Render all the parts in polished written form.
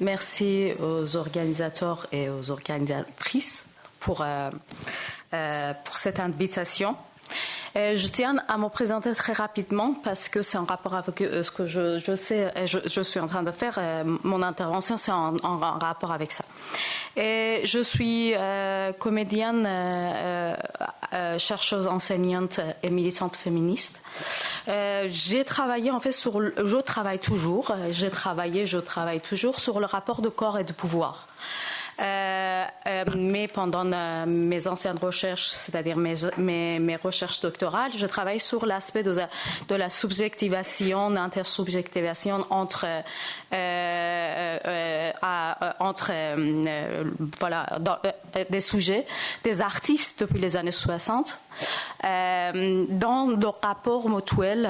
Merci aux organisateurs et aux organisatrices pour cette invitation. Je tiens à me présenter très rapidement parce que c'est en rapport avec ce que je sais, je suis en train de faire. Mon intervention, c'est en rapport avec ça. Et je suis comédienne, chercheuse, enseignante et militante féministe. J'ai travaillé en fait je travaille toujours sur le rapport de corps et de pouvoir. Mais pendant mes anciennes recherches, c'est-à-dire mes recherches doctorales, je travaille sur l'aspect de la subjectivation, l'intersubjectivation entre des sujets, des artistes depuis les années 60, dans le rapport mutuel,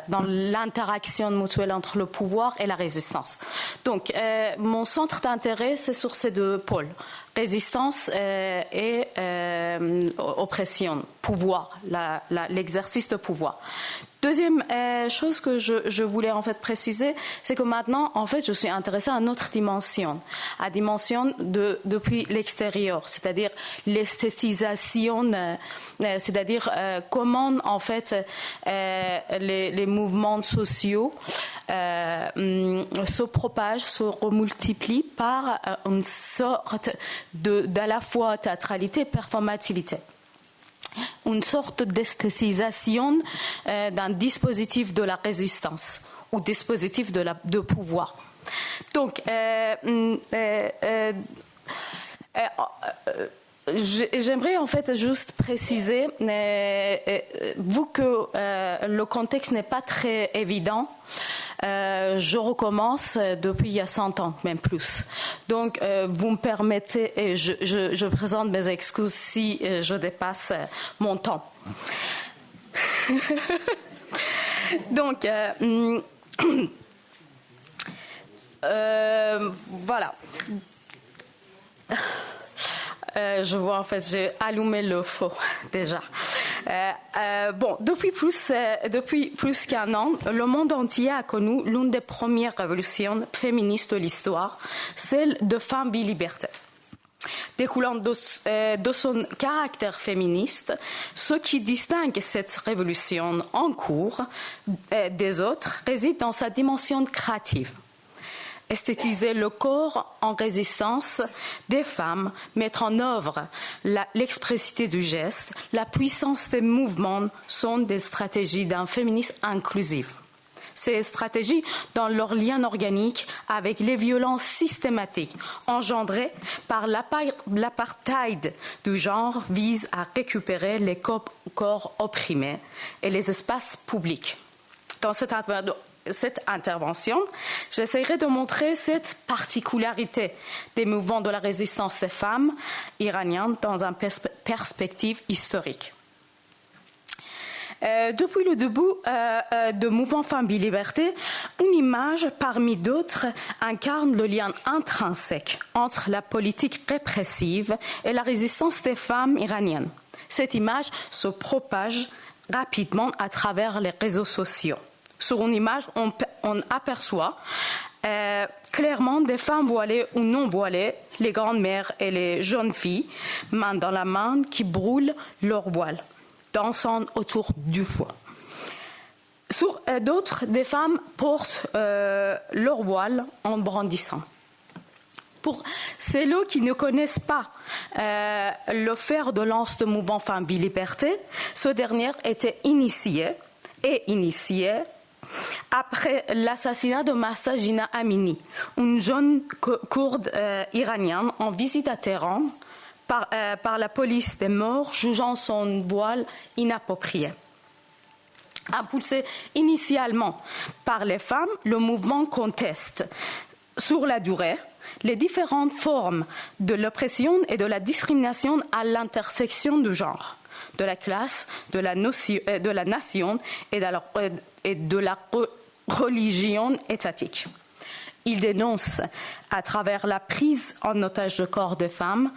dans l'interaction mutuelle entre le pouvoir et la résistance. Donc, mon centre d'intérêt, c'est sur ces deux pôles. Résistance et oppression, pouvoir, l'exercice de pouvoir. Deuxième chose que je voulais en fait préciser, c'est que maintenant, en fait, je suis intéressée à une autre dimension, à la dimension depuis l'extérieur, c'est-à-dire l'esthétisation, c'est-à-dire comment en fait les mouvements sociaux se propagent, se remultiplient par une sorte d'à la fois théâtralité et performativité. Une sorte d'esthétisation d'un dispositif de la résistance ou dispositif de pouvoir. Donc, j'aimerais en fait juste préciser, vu que le contexte n'est pas très évident, je recommence depuis il y a 100 ans, même plus. Donc, vous me permettez, et je présente mes excuses si je dépasse mon temps. Donc, voilà. Je vois, en fait, j'ai allumé le feu déjà. Depuis plus qu'un an, le monde entier a connu l'une des premières révolutions féministes de l'histoire, celle de Femmes, Vie, Liberté. Découlant de son caractère féministe, ce qui distingue cette révolution en cours des autres réside dans sa dimension créative. Esthétiser le corps en résistance des femmes, mettre en œuvre l'expressité du geste, la puissance des mouvements sont des stratégies d'un féminisme inclusif. Ces stratégies, dans leur lien organique avec les violences systématiques engendrées par l'apartheid du genre, visent à récupérer les corps opprimés et les espaces publics. Dans cette intervention, j'essaierai de montrer cette particularité des mouvements de la résistance des femmes iraniennes dans une perspective historique. Depuis le début de mouvement Femmes, Vie, Liberté, une image parmi d'autres incarne le lien intrinsèque entre la politique répressive et la résistance des femmes iraniennes. Cette image se propage rapidement à travers les réseaux sociaux. Sur une image, on aperçoit clairement des femmes voilées ou non voilées, les grandes-mères et les jeunes filles, main dans la main, qui brûlent leur voile, dansant autour du feu. Sur d'autres, des femmes portent leur voile en brandissant. Pour celles qui ne connaissent pas le fer de lance de mouvement Femmes, Vie, Liberté, ce dernier était initié après l'assassinat de Mahsa Jina Amini, une jeune Kourde iranienne en visite à Téhéran par la police des morts, jugeant son voile inapproprié. Impulsé initialement par les femmes, le mouvement conteste sur la durée les différentes formes de l'oppression et de la discrimination à l'intersection du genre, de la classe, de la nation et de la religion étatique. Il dénonce, à travers la prise en otage de corps des femmes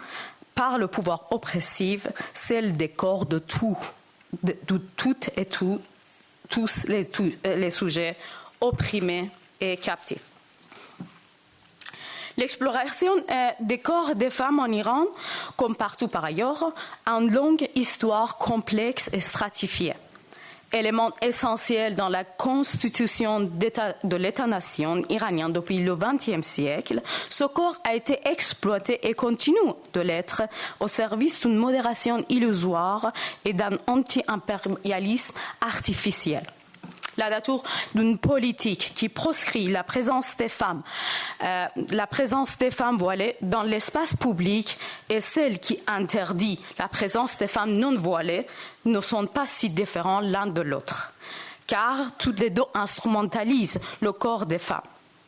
par le pouvoir oppressif, celle des corps de toutes et tous les sujets opprimés et captifs. L'exploration des corps des femmes en Iran, comme partout par ailleurs, a une longue histoire complexe et stratifiée. Élément essentiel dans la constitution de l'État-nation iranien depuis le XXe siècle, ce corps a été exploité et continue de l'être au service d'une modération illusoire et d'un anti-impérialisme artificiel. La nature d'une politique qui proscrit la présence des femmes voilées dans l'espace public et celle qui interdit la présence des femmes non voilées ne sont pas si différents l'un de l'autre, car toutes les deux instrumentalisent le corps des femmes.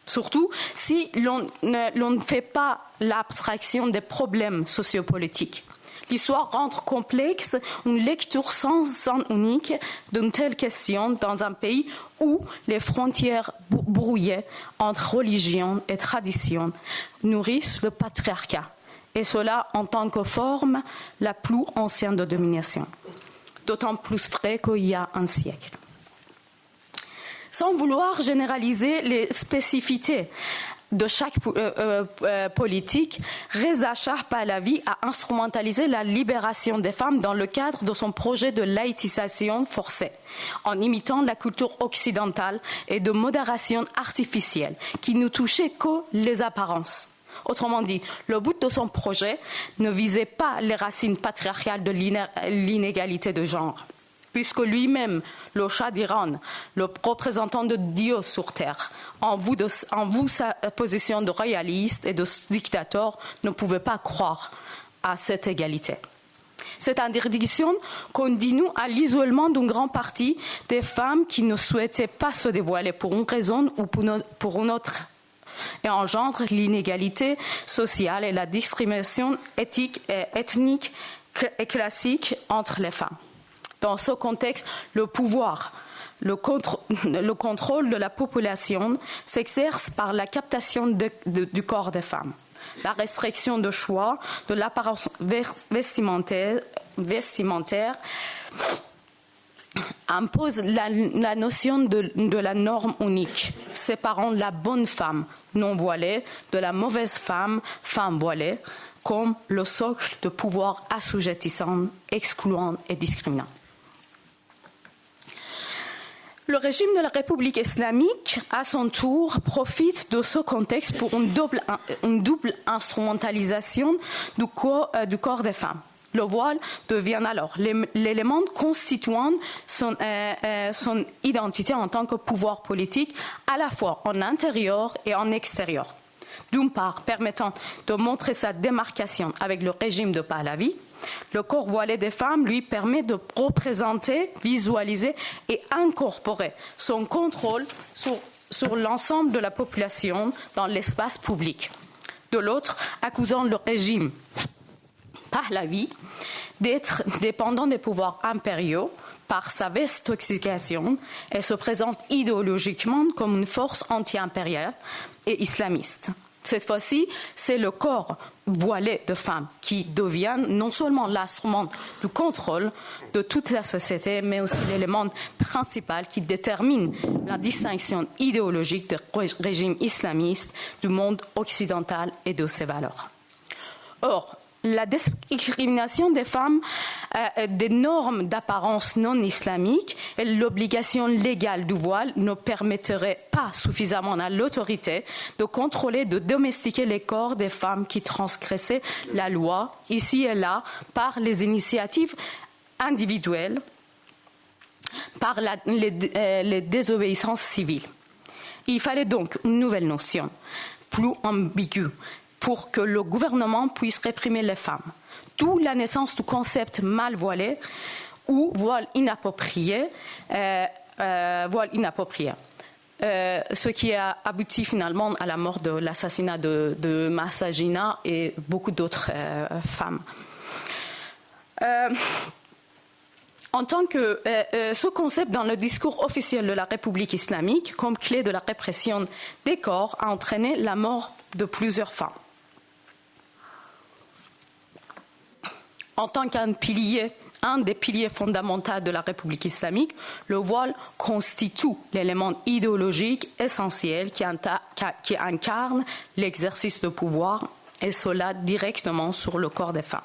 Surtout si l'on ne fait pas l'abstraction des problèmes sociopolitiques. L'histoire rend complexe une lecture sans sens unique d'une telle question dans un pays où les frontières brouillées entre religion et tradition nourrissent le patriarcat, et cela en tant que forme la plus ancienne de domination, d'autant plus vrai qu'il y a un siècle. Sans vouloir généraliser les spécificités de chaque politique, Reza Shah Pahlavi a instrumentalisé la libération des femmes dans le cadre de son projet de laïcisation forcée, en imitant la culture occidentale et de modération artificielle qui ne touchait que les apparences. Autrement dit, le but de son projet ne visait pas les racines patriarcales de l'inégalité de genre, puisque lui-même, le Shah d'Iran, le représentant de Dieu sur terre, en vue sa position de royaliste et de dictateur, ne pouvait pas croire à cette égalité. Cette interdiction continue à l'isolement d'une grande partie des femmes qui ne souhaitaient pas se dévoiler pour une raison ou pour une autre, et engendre l'inégalité sociale et la discrimination ethnique et classique entre les femmes. Dans ce contexte, le pouvoir, le contrôle de la population s'exerce par la captation du corps des femmes. La restriction de choix de l'apparence vestimentaire impose la notion de la norme unique, séparant la bonne femme non voilée de la mauvaise femme voilée, comme le socle de pouvoir assujettissant, excluant et discriminant. Le régime de la République islamique, à son tour, profite de ce contexte pour une double instrumentalisation du corps des femmes. Le voile devient alors l'élément constituant son identité en tant que pouvoir politique, à la fois en intérieur et en extérieur. D'une part, permettant de montrer sa démarcation avec le régime de Pahlavi, le corps voilé des femmes lui permet de représenter, visualiser et incorporer son contrôle sur l'ensemble de la population dans l'espace public. De l'autre, accusant le régime Pahlavi d'être dépendant des pouvoirs impériaux par sa vestoxication et se présente idéologiquement comme une force anti-impériale et islamiste. Cette fois-ci, c'est le corps voilé de femmes qui devient non seulement l'instrument du contrôle de toute la société, mais aussi l'élément principal qui détermine la distinction idéologique du régime islamiste du monde occidental et de ses valeurs. Or, la discrimination des femmes des normes d'apparence non islamique et l'obligation légale du voile ne permettraient pas suffisamment à l'autorité de contrôler, de domestiquer les corps des femmes qui transgressaient la loi, ici et là, par les initiatives individuelles, par les désobéissances civiles. Il fallait donc une nouvelle notion, plus ambiguë, pour que le gouvernement puisse réprimer les femmes. D'où la naissance du concept mal voilé ou voile inapproprié, ce qui a abouti finalement à la mort de l'assassinat de Mahsa Jina et beaucoup d'autres femmes. En tant que ce concept dans le discours officiel de la République islamique comme clé de la répression des corps a entraîné la mort de plusieurs femmes. En tant qu'un des piliers fondamentaux de la République islamique, le voile constitue l'élément idéologique essentiel qui incarne l'exercice de pouvoir, et cela directement sur le corps des femmes.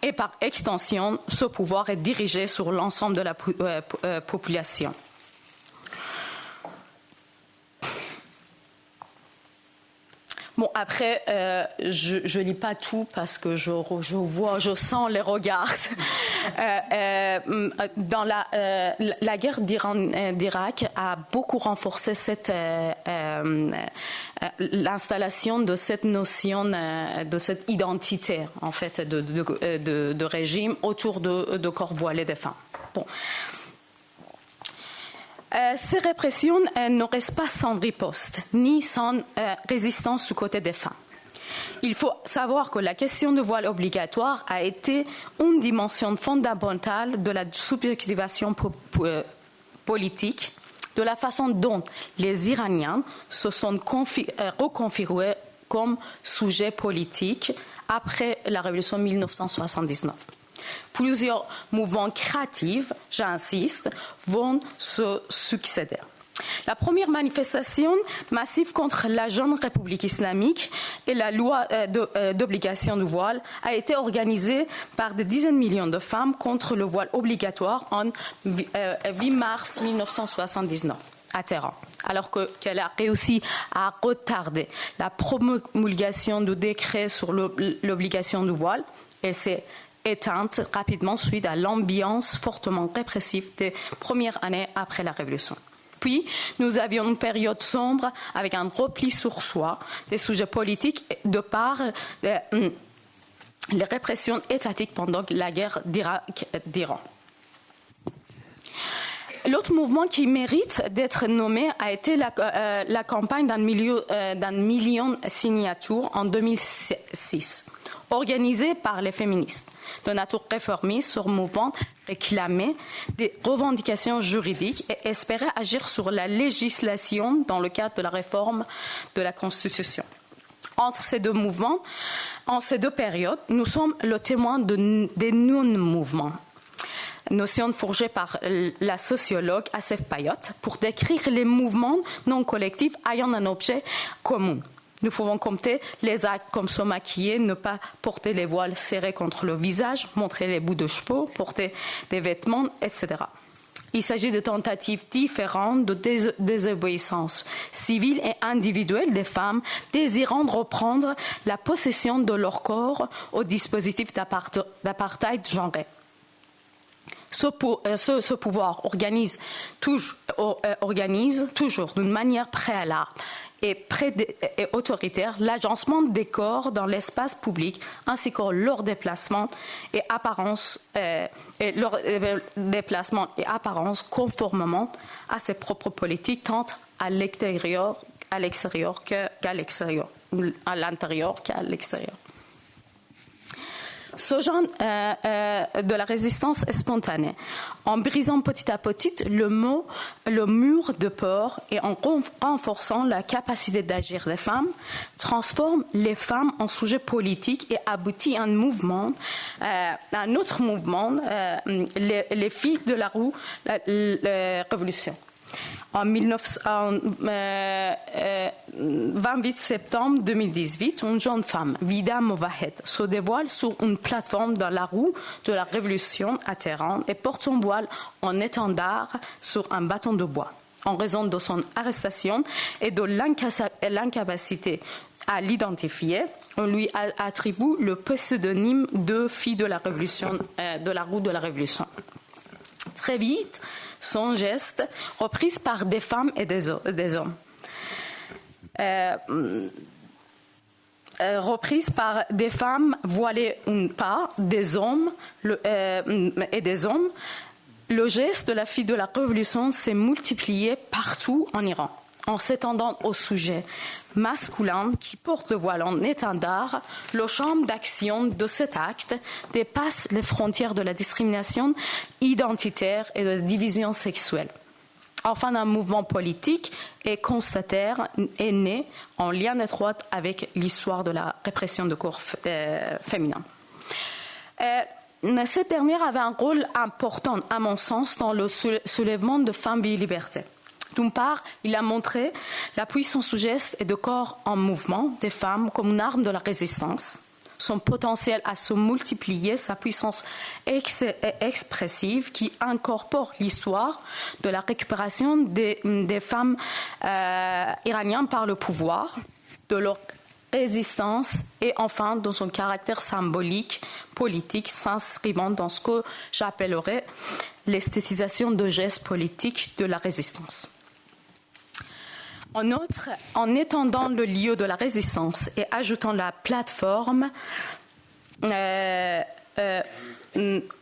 Et par extension, ce pouvoir est dirigé sur l'ensemble de la population. Bon, après, je lis pas tout parce que je sens les regards. Dans la guerre d'Irak a beaucoup renforcé l'installation de cette notion, de cette identité, en fait, de régime autour de corps voilés des femmes. Bon. Ces répressions ne restent pas sans riposte, ni sans résistance du côté des femmes. Il faut savoir que la question du voile obligatoire a été une dimension fondamentale de la subjectivation politique, de la façon dont les Iraniens se sont reconfigurés comme sujets politiques après la révolution 1979. Plusieurs mouvements créatifs, j'insiste, vont se succéder. La première manifestation massive contre la jeune République islamique et la loi d'obligation du voile a été organisée par des dizaines de millions de femmes contre le voile obligatoire en 8 mars 1979 à Téhéran, alors qu'elle a réussi à retarder la promulgation du décret sur l'obligation du voile. Elle s'est éteinte rapidement suite à l'ambiance fortement répressive des premières années après la Révolution. Puis, nous avions une période sombre avec un repli sur soi des sujets politiques de par les répressions étatiques pendant la guerre d'Iran. L'autre mouvement qui mérite d'être nommé a été la campagne d'un million de signatures en 2006. Organisé par les féministes de nature réformiste, ce mouvement réclamait des revendications juridiques et espérait agir sur la législation dans le cadre de la réforme de la Constitution. Entre ces deux mouvements, en ces deux périodes, nous sommes le témoin des non-mouvements. Notion forgée par la sociologue Assef Payot pour décrire les mouvements non collectifs ayant un objet commun. Nous pouvons compter les actes comme se maquiller, ne pas porter les voiles serrés contre le visage, montrer les bouts de cheveux, porter des vêtements, etc. Il s'agit de tentatives différentes de désobéissance civile et individuelle des femmes désirant reprendre la possession de leur corps au dispositif d'apartheid genré. Ce pouvoir organise toujours d'une manière préalable et autoritaire l'agencement des corps dans l'espace public ainsi que leur déplacement et apparence conformément à ses propres politiques tant à l'intérieur qu'à l'extérieur. Ce genre de la résistance spontanée, en brisant petit à petit le mur de peur et en renforçant la capacité d'agir des femmes, transforme les femmes en sujets politiques et aboutit à un autre mouvement, les filles de la rue, la révolution. En 28 septembre 2018, une jeune femme, Vida Movahed, se dévoile sur une plateforme dans la rue de la Révolution à Téhéran et porte son voile en étendard sur un bâton de bois. En raison de son arrestation et de l'incapacité à l'identifier, on lui attribue le pseudonyme de fille de la Révolution, de la rue de la Révolution. Très vite, son geste, repris par des femmes et des hommes. Reprise par des femmes voilées ou pas, des hommes et des hommes, le geste de la fille de la Révolution s'est multiplié partout en Iran. en s'étendant au sujet masculin qui porte le voile en étendard, le champ d'action de cet acte dépasse les frontières de la discrimination identitaire et de la division sexuelle. Enfin, un mouvement politique et constataire est né en lien étroit avec l'histoire de la répression de corps féminins. Cette dernière avait un rôle important, à mon sens, dans le soulèvement de femmes et libertés. D'une part, il a montré la puissance du geste et du corps en mouvement des femmes comme une arme de la résistance, son potentiel à se multiplier, sa puissance expressive qui incorpore l'histoire de la récupération des femmes iraniennes par le pouvoir, de leur résistance et enfin dans son caractère symbolique, politique, s'inscrivant dans ce que j'appellerais l'esthétisation de gestes politiques de la résistance. En outre, en étendant le lieu de la résistance et ajoutant la plateforme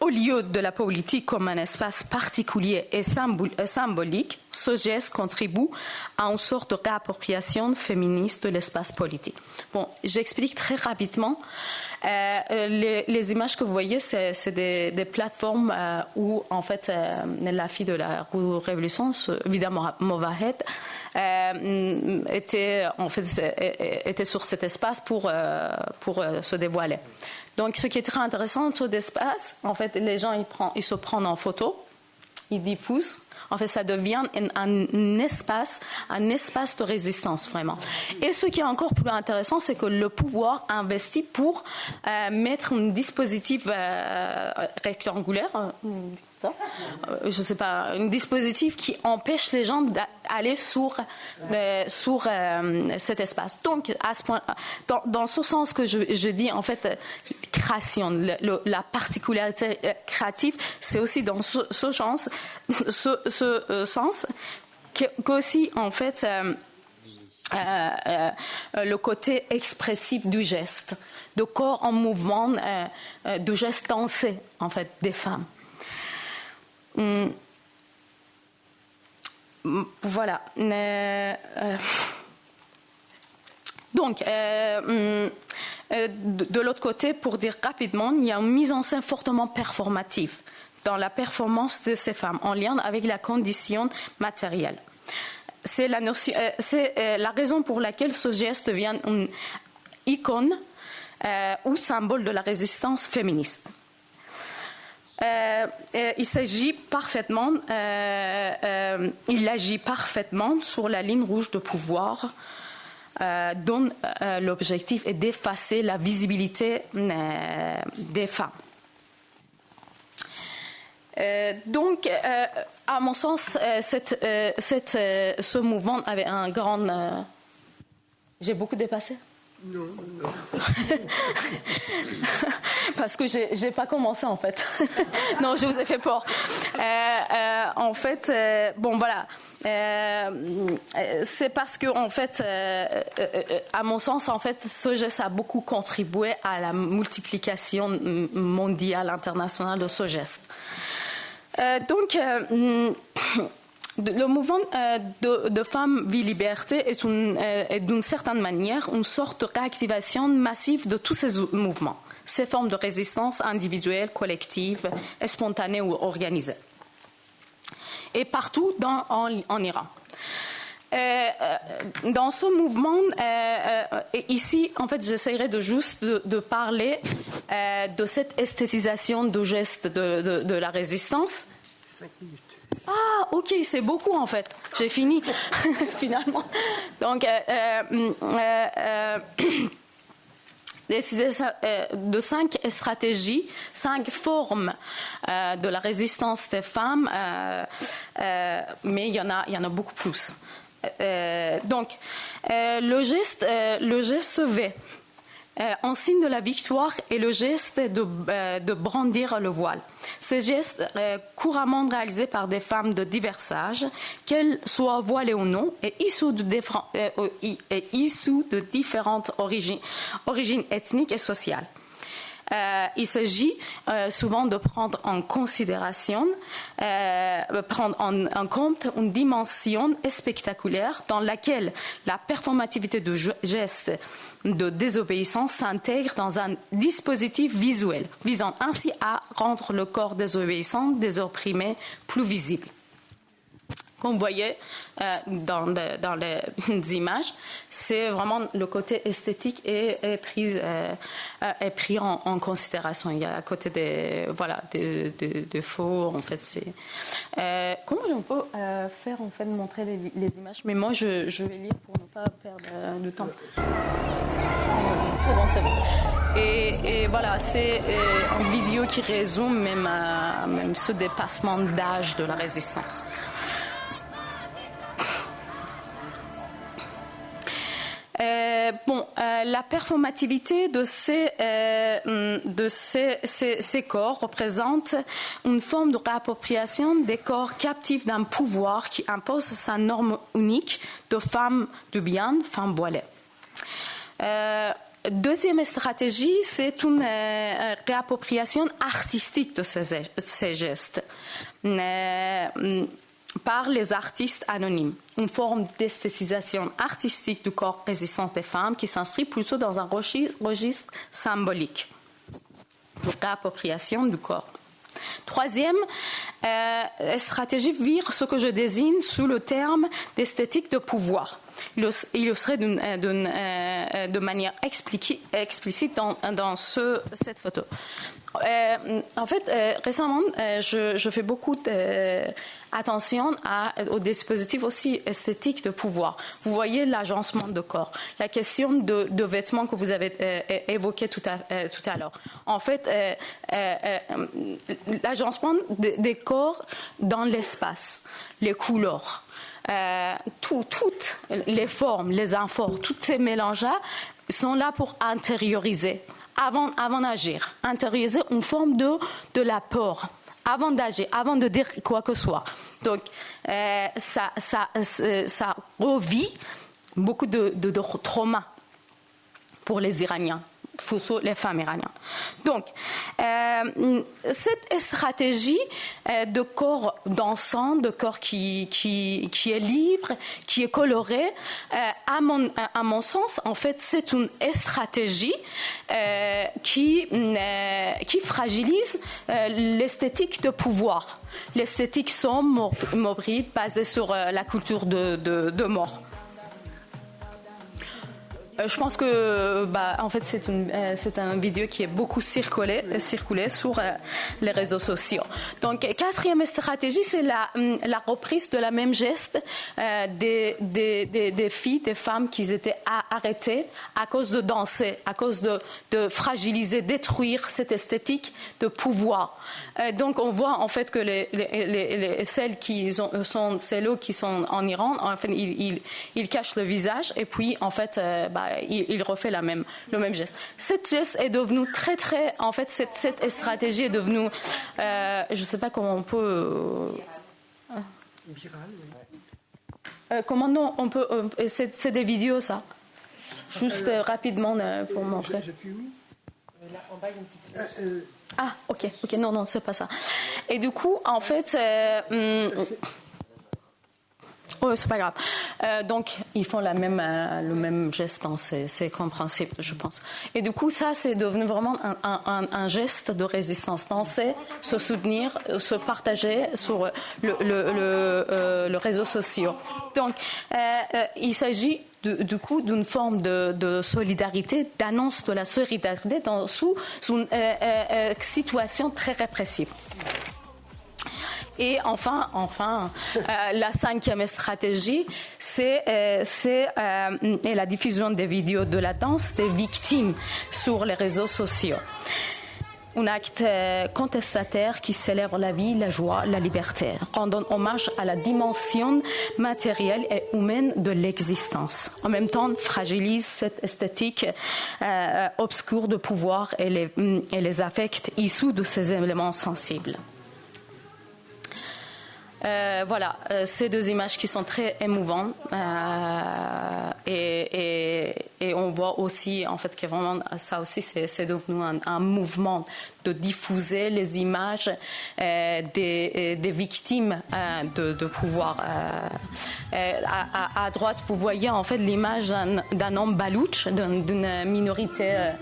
au lieu de la politique comme un espace particulier et symbolique, ce geste contribue à une sorte de réappropriation féministe de l'espace politique. Bon, j'explique très rapidement. Les images que vous voyez, c'est des plateformes où, en fait, la fille de la Révolution, évidemment Movahed, était sur cet espace pour se dévoiler. Donc, ce qui est très intéressant, tout l'espace, en fait, les gens, ils se prennent en photo, ils diffusent. En fait, ça devient un espace de résistance, vraiment. Et ce qui est encore plus intéressant, c'est que le pouvoir investit pour mettre un dispositif rectangulaire, je sais pas, un dispositif qui empêche les gens d'aller sur cet espace. Donc, à ce point, dans ce sens que je dis, en fait, création, la particularité créative, c'est aussi dans ce sens qu'aussi, en fait, le côté expressif du geste, de corps en mouvement, du geste dansé, en fait, des femmes. Voilà. Donc, de l'autre côté, pour dire rapidement, il y a une mise en scène fortement performative dans la performance de ces femmes, en lien avec la condition matérielle. C'est la raison pour laquelle ce geste devient une icône ou symbole de la résistance féministe. Il agit parfaitement sur la ligne rouge de pouvoir dont l'objectif est d'effacer la visibilité des femmes. Donc, à mon sens, ce mouvement avait un grand... J'ai beaucoup dépassé ? Non. Parce que j'ai pas commencé en fait. Non, je vous ai fait peur. En fait, bon voilà. C'est parce que en fait, à mon sens, en fait, ce geste a beaucoup contribué à la multiplication mondiale, internationale de ce geste. Donc, le mouvement de femmes, vie, liberté est d'une certaine manière une sorte de réactivation massive de tous ces mouvements, ces formes de résistance individuelle, collective, spontanée ou organisée. Et partout en Iran. Dans ce mouvement, ici, en fait, j'essaierai de parler de cette esthétisation du geste de la résistance. 5 minutes. Ah, ok, c'est beaucoup en fait. J'ai fini, finalement. Donc, de 5 stratégies, 5 formes de la résistance des femmes, mais il y en a beaucoup plus. Donc, le geste V, en signe de la victoire, est le geste de brandir le voile. Ces gestes, couramment réalisés par des femmes de divers âges, qu'elles soient voilées ou non, et issues de différentes origines ethniques et sociales. il s'agit souvent de prendre en considération, prendre en compte une dimension spectaculaire dans laquelle la performativité du geste de désobéissance s'intègre dans un dispositif visuel, visant ainsi à rendre le corps désobéissant, des opprimés, plus visible. Comme vous voyez dans les images, c'est vraiment le côté esthétique est pris en considération. Il y a à côté des faux, en fait, c'est... comment on peut faire, en fait, montrer les images? Mais moi, je vais lire pour ne pas perdre de temps. C'est bon. Et voilà, c'est une vidéo qui résume même ce dépassement d'âge de la résistance. La performativité de ces corps représente une forme de réappropriation des corps captifs d'un pouvoir qui impose sa norme unique de femme de bien, femme voilée. Deuxième stratégie, c'est une réappropriation artistique de ces gestes. Par les artistes anonymes, une forme d'esthétisation artistique du corps résistance des femmes qui s'inscrit plutôt dans un registre symbolique de réappropriation du corps. Troisième stratégie vire ce que je désigne sous le terme d'esthétique de pouvoir, illustré de manière explicite dans cette photo. En fait, récemment, je fais beaucoup attention au dispositif aussi esthétique de pouvoir. Vous voyez l'agencement de corps, la question de vêtements que vous avez évoqué tout à l'heure. En fait, l'agencement des corps dans l'espace, les couleurs, toutes les formes, les informes, tous ces mélanges-là sont là pour intérioriser. Avant d'agir, intérioriser une forme de la peur, avant d'agir, avant de dire quoi que ce soit. Donc, ça revit beaucoup de traumas pour les Iraniens, surtout les femmes iraniennes. Donc, cette stratégie de corps dansant, de corps qui est libre, qui est coloré, à mon sens, en fait, c'est une stratégie qui fragilise l'esthétique de pouvoir, l'esthétique sombre, morbide, basée sur la culture de mort. Je pense que, en fait, c'est une vidéo qui est beaucoup circulée sur les réseaux sociaux. Donc, quatrième stratégie, c'est la reprise de la même geste des filles, des femmes qui étaient arrêtées à cause de danser, à cause de fragiliser, détruire cette esthétique de pouvoir. Donc, on voit en fait que celles qui sont en Iran, en fait, ils cachent le visage et puis, en fait, il refait le même geste. Cette geste est devenue très, en fait, cette stratégie est devenue, je ne sais pas comment on peut... Virale, oui. Comment non, on peut... c'est des vidéos, ça. Juste rapidement pour montrer. J'appuie où? Là, en bas, il y a une petite... Ah, ok, non, c'est pas ça. Et du coup, en fait... Oh, c'est pas grave. Donc, ils font le même geste, c'est compréhensible, je pense. Et du coup, ça, c'est devenu vraiment un geste de résistance. Danser, se soutenir, se partager sur le réseau social. Donc, il s'agit du coup d'une forme de solidarité, d'annonce de la solidarité sous une situation très répressive. Et enfin, la cinquième stratégie, c'est la diffusion des vidéos de la danse des victimes sur les réseaux sociaux. Un acte contestataire qui célèbre la vie, la joie, la liberté, rendant hommage à la dimension matérielle et humaine de l'existence. En même temps, fragilise cette esthétique obscure de pouvoir et les affects issus de ces éléments sensibles. Voilà, ces deux images qui sont très émouvantes et on on voit aussi, en fait, que vraiment, ça aussi, c'est devenu un mouvement de diffuser les images des victimes de pouvoir. À droite, vous voyez en fait l'image d'un homme baloutche, d'une minorité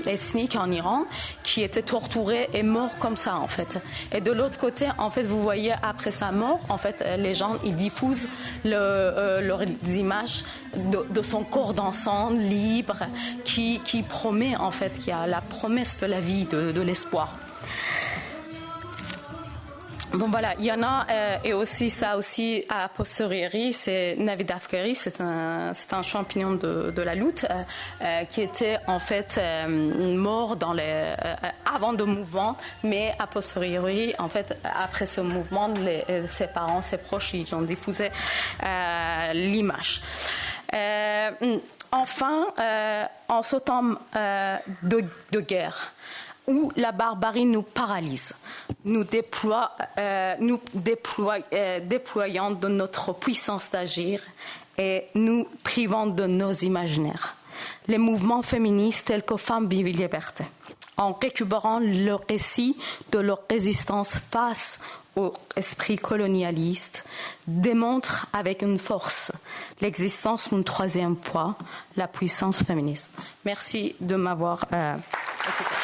ethnique en Iran, qui était torturé et mort comme ça en fait. Et de l'autre côté, en fait, vous voyez après sa mort, en fait, les gens ils diffusent leurs images de son corps dansant libre, qui promet en fait, qui a la promesse de la vie, de l'espoir. Bon voilà, il y en a, et aussi ça aussi a posteriori, c'est Navid Afkari, c'est un champion de la lutte qui était en fait mort avant le mouvement, mais a posteriori, en fait, après ce mouvement, ses parents, ses proches, ils ont diffusé l'image. Enfin, en ce temps de guerre, où la barbarie nous paralyse, nous déployant de notre puissance d'agir et nous privant de nos imaginaires. Les mouvements féministes tels que Femmes, Vie, Liberté, en récupérant le récit de leur résistance face au esprit colonialiste, démontrent avec une force l'existence d'une troisième fois, la puissance féministe. Merci de m'avoir écouté.